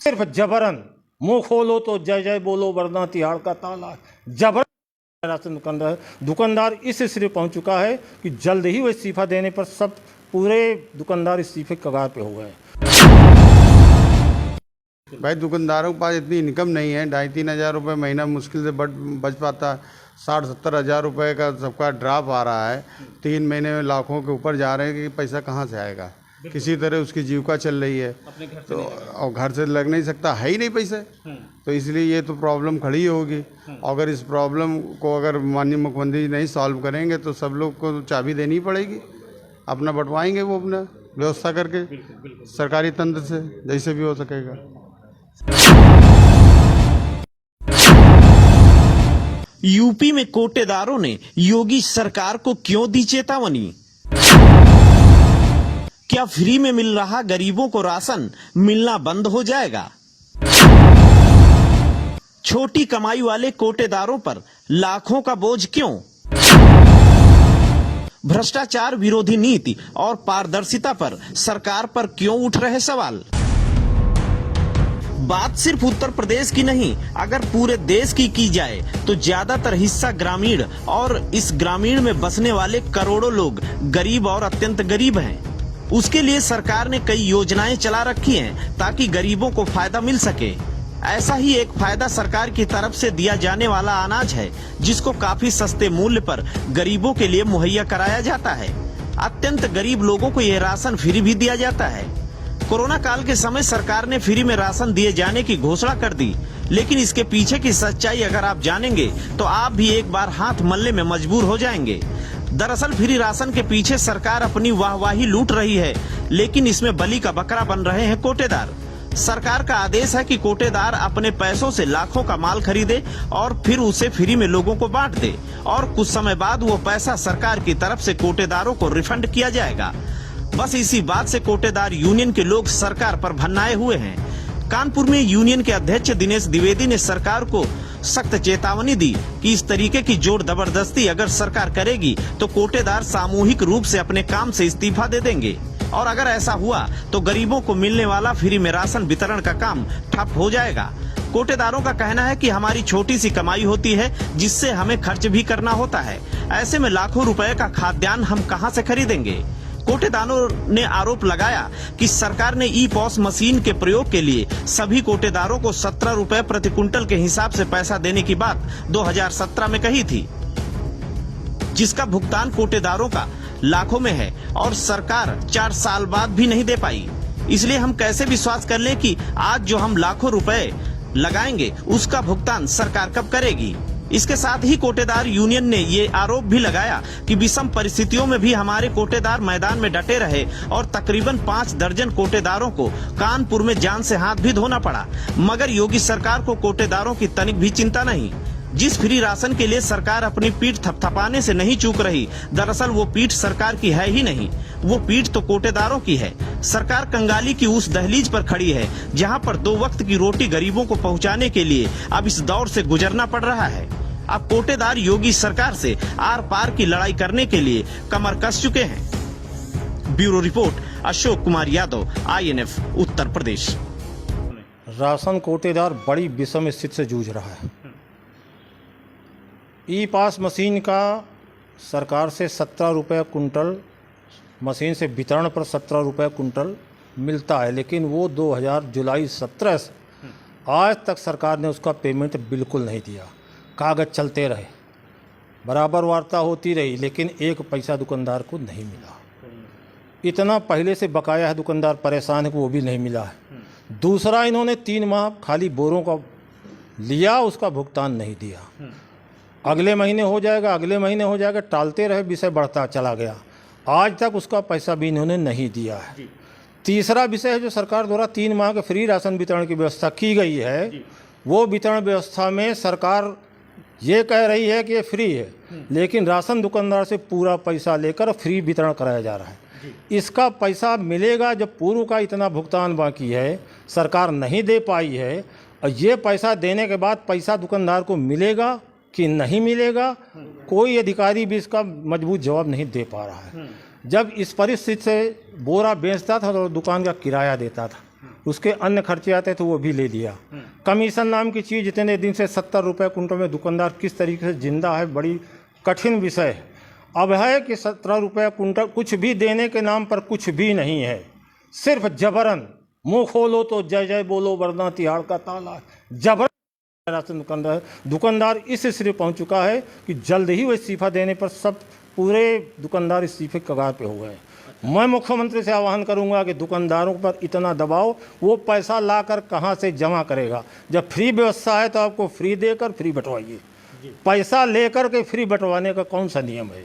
सिर्फ जबरन मुंह खोलो तो जय जय बोलो वरना तिहाड़ का ताला, जबरन राशन दुकानदार इस स्थिति पहुंच चुका है कि जल्द ही वो इस्तीफा देने पर सब पूरे दुकानदार इस्तीफे कगार पे हो गए। भाई दुकानदारों के पास इतनी इनकम नहीं है, 2,5-3 हज़ार रुपये महीना मुश्किल से बच पाता है। 60-70 हज़ार रुपये का सबका ड्राप आ रहा है, 3 महीने में लाखों के ऊपर जा रहे हैं कि पैसा कहाँ से आएगा। किसी तरह उसकी जीविका चल रही है तो और घर से लग नहीं सकता, है ही नहीं पैसे, तो इसलिए ये तो प्रॉब्लम खड़ी होगी। अगर इस प्रॉब्लम को अगर माननीय मुख्यमंत्री जी नहीं सॉल्व करेंगे तो सब लोग को चाबी देनी पड़ेगी, अपना बंटवाएंगे वो अपना व्यवस्था करके सरकारी तंत्र से जैसे भी हो सकेगा। यूपी में कोटेदारों ने योगी सरकार को क्यों दी चेतावनी? क्या फ्री में मिल रहा गरीबों को राशन मिलना बंद हो जाएगा? छोटी कमाई वाले कोटेदारों पर लाखों का बोझ क्यों? भ्रष्टाचार विरोधी नीति और पारदर्शिता पर सरकार पर क्यों उठ रहे सवाल? बात सिर्फ उत्तर प्रदेश की नहीं, अगर पूरे देश की जाए तो ज्यादातर हिस्सा ग्रामीण और इस ग्रामीण में बसने वाले करोड़ों लोग गरीब और अत्यंत गरीब हैं। उसके लिए सरकार ने कई योजनाएं चला रखी हैं ताकि गरीबों को फायदा मिल सके। ऐसा ही एक फायदा सरकार की तरफ से दिया जाने वाला अनाज है, जिसको काफी सस्ते मूल्य पर गरीबों के लिए मुहैया कराया जाता है। अत्यंत गरीब लोगों को यह राशन फ्री भी दिया जाता है। कोरोना काल के समय सरकार ने फ्री में राशन दिए जाने की घोषणा कर दी, लेकिन इसके पीछे की सच्चाई अगर आप जानेंगे तो आप भी एक बार हाथ मलने में मजबूर हो जाएंगे। दरअसल फ्री राशन के पीछे सरकार अपनी वाहवाही लूट रही है, लेकिन इसमें बलि का बकरा बन रहे हैं कोटेदार। सरकार का आदेश है कि कोटेदार अपने पैसों से लाखों का माल खरीदे और फिर उसे फ्री में लोगों को बांट दे, और कुछ समय बाद वो पैसा सरकार की तरफ से कोटेदारों को रिफंड किया जाएगा। बस इसी बात से कोटेदार यूनियन के लोग सरकार पर भन्नाए हुए हैं। कानपुर में यूनियन के अध्यक्ष दिनेश द्विवेदी ने सरकार को सख्त चेतावनी दी कि इस तरीके की जोर जबरदस्ती अगर सरकार करेगी तो कोटेदार सामूहिक रूप से अपने काम से इस्तीफा दे देंगे, और अगर ऐसा हुआ तो गरीबों को मिलने वाला फ्री में राशन वितरण का काम ठप हो जाएगा। कोटेदारों का कहना है कि हमारी छोटी सी कमाई होती है, जिससे हमें खर्च भी करना होता है। ऐसे में लाखों रुपए का खाद्यान्न हम कहां से खरीदेंगे? कोटेदारों ने आरोप लगाया कि सरकार ने ई-पॉस मशीन के प्रयोग के लिए सभी कोटेदारों को 17 रुपए प्रति कुंटल के हिसाब से पैसा देने की बात 2017 में कही थी, जिसका भुगतान कोटेदारों का लाखों में है और सरकार 4 साल बाद भी नहीं दे पाई। इसलिए हम कैसे विश्वास कर ले कि आज जो हम लाखों रुपए लगाएंगे उसका भुगतान सरकार कब करेगी? इसके साथ ही कोटेदार यूनियन ने ये आरोप भी लगाया कि विषम परिस्थितियों में भी हमारे कोटेदार मैदान में डटे रहे और तकरीबन 5 दर्जन कोटेदारों को कानपुर में जान से हाथ भी धोना पड़ा, मगर योगी सरकार को कोटेदारों की तनिक भी चिंता नहीं। जिस फ्री राशन के लिए सरकार अपनी पीठ थपथपाने से नहीं चूक रही, दरअसल वो पीठ सरकार की है ही नहीं, वो पीठ तो कोटेदारों की है। सरकार कंगाली की उस दहलीज पर खड़ी है जहां पर 2 वक्त की रोटी गरीबों को पहुंचाने के लिए अब इस दौर से गुजरना पड़ रहा है। अब कोटेदार योगी सरकार से आर पार की लड़ाई करने के लिए कमर कस चुके हैं। Bureau report, Ashok Kumar Yadav, INF, Uttar Pradesh. Ration कोटेदार बड़ी विषम स्थिति से जूझ रहा है। ई-पास मशीन का सरकार से 17 रुपये कुंटल, मशीन से वितरण पर 17 रुपये कुंटल मिलता है, लेकिन वो जुलाई 17 से आज तक सरकार ने उसका पेमेंट बिल्कुल नहीं दिया। कागज़ चलते रहे, बराबर वार्ता होती रही, लेकिन 1 पैसा दुकानदार को नहीं मिला। इतना पहले से बकाया है, दुकानदार परेशान है कि वो भी नहीं मिला है। दूसरा, इन्होंने 3 माह खाली बोरों का लिया, उसका भुगतान नहीं दिया। अगले महीने हो जाएगा, अगले महीने हो जाएगा, टालते रहे, विषय बढ़ता चला गया। आज तक उसका पैसा भी इन्होंने नहीं दिया है। तीसरा विषय है, जो सरकार द्वारा 3 माह के फ्री राशन वितरण की व्यवस्था की गई है, वो वितरण व्यवस्था में सरकार ये कह रही है कि ये फ्री है, लेकिन राशन दुकानदार से पूरा पैसा लेकर फ्री वितरण कराया जा रहा है। इसका पैसा मिलेगा जब पूर्व का इतना भुगतान बाकी है, सरकार नहीं दे पाई है, और ये पैसा देने के बाद पैसा दुकानदार को मिलेगा कि नहीं मिलेगा, कोई अधिकारी भी इसका मजबूत जवाब नहीं दे पा रहा है। जब इस परिस्थिति से बोरा बेचता था तो दुकान का किराया देता था, उसके अन्य खर्चे आते तो वो भी ले लिया। कमीशन नाम की चीज़ इतने दिन से 70 रुपये कुंटल में दुकानदार किस तरीके से जिंदा है, बड़ी कठिन विषय है। अब है कि 17 रुपये कुंटल कुछ भी देने के नाम पर कुछ भी नहीं है, सिर्फ जबरन मुंह खोलो तो जय जय बोलो वरना तिहाड़ का ताला। जबरन राशन दुकानदार इस स्थिति पहुंच चुका है कि जल्द ही वो इस्तीफा देने पर सब पूरे दुकानदार इस्तीफे कगार पे हो गए। मैं मुख्यमंत्री से आह्वान करूंगा कि दुकानदारों पर इतना दबाव, वो पैसा लाकर कहां से जमा करेगा? जब फ्री व्यवस्था है तो आपको फ्री देकर फ्री बंटवाइए, पैसा लेकर के फ्री बंटवाने का कौन सा नियम है?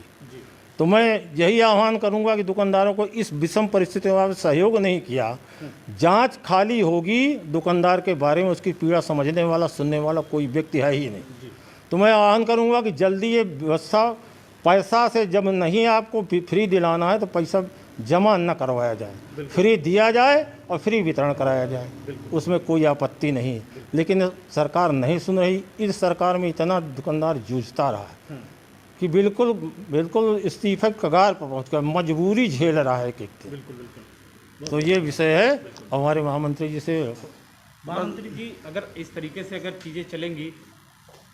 तो मैं यही आह्वान करूंगा कि दुकानदारों को इस विषम परिस्थितियों में सहयोग नहीं किया, जांच खाली होगी दुकानदार के बारे में, उसकी पीड़ा समझने वाला सुनने वाला कोई व्यक्ति है ही नहीं। तो मैं आह्वान करूंगा कि जल्दी ये व्यवस्था, पैसा से जब नहीं आपको फ्री दिलाना है तो पैसा जमा न करवाया जाए, फ्री दिया जाए और फ्री वितरण कराया जाए, उसमें कोई आपत्ति नहीं। लेकिन सरकार नहीं सुन रही। इस सरकार में इतना दुकानदार जूझता रहा है कि बिल्कुल इस्तीफे कगार पर पहुँच कर मजबूरी झेल रहा है कि तो ये विषय है हमारे महामंत्री जी से। महामंत्री जी, अगर इस तरीके से अगर चीज़ें चलेंगी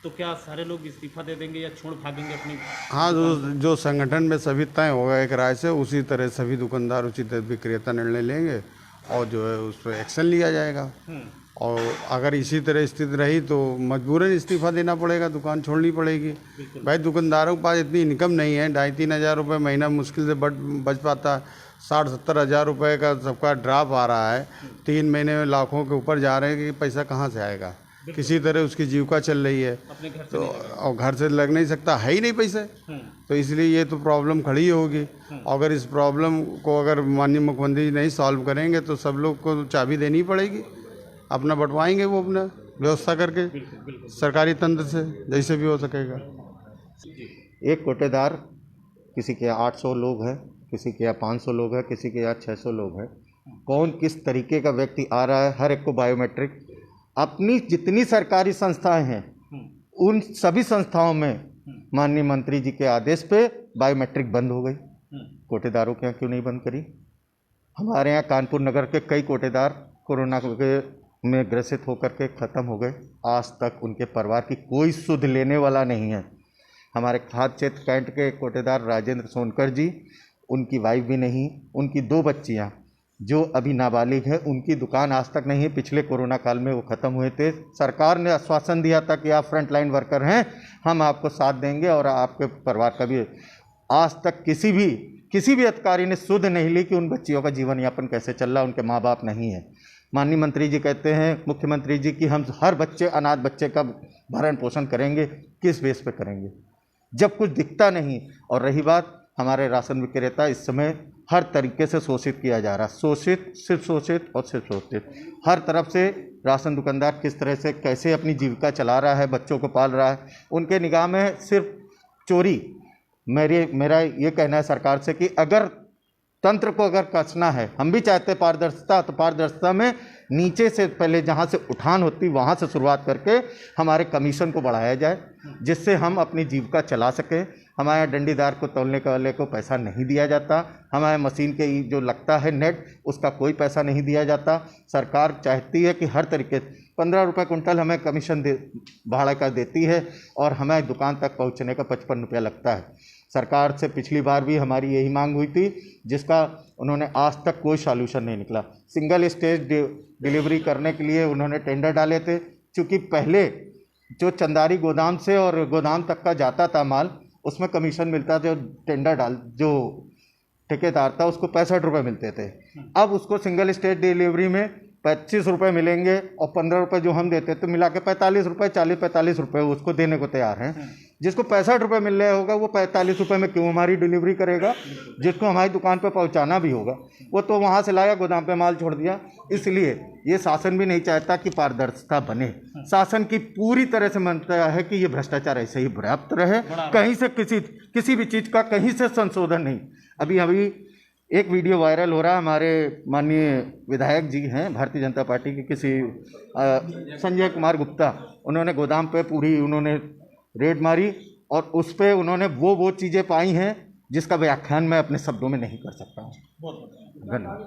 तो क्या सारे लोग इस्तीफा दे देंगे या छोड़ भागेंगे अपनी? हाँ, जो संगठन में सभी तय होगा एक राय से, उसी तरह सभी दुकानदार उचित विक्रेता निर्णय लेंगे और जो है उस पर एक्शन लिया जाएगा। और अगर इसी तरह स्थिति रही तो मजबूरन इस्तीफा देना पड़ेगा, दुकान छोड़नी पड़ेगी। भाई दुकानदारों के पास इतनी इनकम नहीं है, 2,5-3 हज़ार रुपये महीना मुश्किल से बच पाता है। 60-70 हज़ार रुपये का सबका ड्राप आ रहा है, 3 महीने में लाखों के ऊपर जा रहे हैं कि पैसा कहाँ से आएगा? किसी तरह उसकी जीविका चल रही है तो, और घर से लग नहीं सकता, है ही नहीं पैसे। तो इसलिए ये तो प्रॉब्लम खड़ी होगी। अगर इस प्रॉब्लम को अगर माननीय मुख्यमंत्री जी नहीं सॉल्व करेंगे तो सब लोग को चाबी देनी पड़ेगी, अपना बंटवाएंगे वो अपना व्यवस्था करके सरकारी तंत्र से, जैसे भी हो सकेगा। एक कोटेदार, किसी के यहाँ 800 लोग हैं, किसी के यहाँ 500 लोग हैं, किसी के यहाँ 600 लोग हैं। कौन किस तरीके का व्यक्ति आ रहा है, हर एक को बायोमेट्रिक। अपनी जितनी सरकारी संस्थाएं हैं उन सभी संस्थाओं में माननीय मंत्री जी के आदेश पे बायोमेट्रिक बंद हो गई। कोटेदारों के यहाँ क्यों नहीं बंद करी? हमारे यहाँ कानपुर नगर के कई कोटेदार कोरोना में ग्रसित होकर के ख़त्म हो गए। आज तक उनके परिवार की कोई सुध लेने वाला नहीं है। हमारे खाद्य क्षेत्र कैंट के कोटेदार राजेंद्र सोनकर जी, उनकी वाइफ भी नहीं, उनकी 2 बच्चियाँ जो अभी नाबालिग है, उनकी दुकान आज तक नहीं है। पिछले कोरोना काल में वो ख़त्म हुए थे। सरकार ने आश्वासन दिया था कि आप फ्रंट लाइन वर्कर हैं, हम आपको साथ देंगे और आपके परिवार का भी। आज तक किसी भी अधिकारी ने सुध नहीं ली कि उन बच्चियों का जीवन यापन कैसे चल रहा, उनके माँ बाप नहीं है। माननीय मंत्री जी कहते हैं, मुख्यमंत्री जी, कि हम हर बच्चे, अनाथ बच्चे का भरण पोषण करेंगे। किस बेस पे करेंगे जब कुछ दिखता नहीं? और रही बात, हमारे राशन विक्रेता इस समय हर तरीके से शोषित किया जा रहा है। सिर्फ शोषित हर तरफ से। राशन दुकानदार किस तरह से कैसे अपनी जीविका चला रहा है, बच्चों को पाल रहा है, उनके निगाह में सिर्फ चोरी। मेरा ये कहना है सरकार से कि अगर तंत्र को अगर कसना है, हम भी चाहते पारदर्शिता, तो पारदर्शिता में नीचे से पहले जहाँ से उठान होती वहाँ से शुरुआत करके हमारे कमीशन को बढ़ाया जाए, जिससे हम अपनी जीविका चला सकें। हमारे डंडीदार को तौलने वाले को पैसा नहीं दिया जाता, हमारे मशीन के जो लगता है नेट, उसका कोई पैसा नहीं दिया जाता। सरकार चाहती है कि हर तरीके 15 रुपये कुंटल हमें कमीशन भाड़ा का देती है और हमें दुकान तक पहुंचने का 55 रुपया लगता है। सरकार से पिछली बार भी हमारी यही मांग हुई थी, जिसका उन्होंने आज तक कोई सॉल्यूशन नहीं निकला। सिंगल स्टेज डिलीवरी करने के लिए उन्होंने टेंडर डाले थे, क्योंकि पहले जो चंदारी गोदाम से और गोदाम तक का जाता था माल, उसमें कमीशन मिलता था। जो ठेकेदार था उसको 65 रुपये मिलते थे। अब उसको सिंगल स्टेज डिलीवरी में 25 रुपये मिलेंगे और 15 रुपये जो हम देते, तो मिला के 45 रुपये, 40-45 रुपये उसको देने को तैयार हैं। जिसको 65 रुपये मिल रहा होगा वो 45 रुपये में क्यों हमारी डिलीवरी करेगा? जिसको हमारी दुकान पे पहुंचाना भी होगा वो तो वहाँ से लाया, गोदाम पे माल छोड़ दिया। इसलिए ये शासन भी नहीं चाहता कि पारदर्शिता बने। शासन की पूरी तरह से मानता है कि ये भ्रष्टाचार ऐसे ही व्याप्त रहे, कहीं से किसी भी चीज़ का कहीं से संशोधन नहीं। अभी एक वीडियो वायरल हो रहा है, हमारे माननीय विधायक जी हैं भारतीय जनता पार्टी के, किसी संजय कुमार गुप्ता, उन्होंने गोदाम पे पूरी उन्होंने रेड मारी और उस पर उन्होंने वो चीज़ें पाई हैं जिसका व्याख्यान मैं अपने शब्दों में नहीं कर सकता हूँ। धन्यवाद।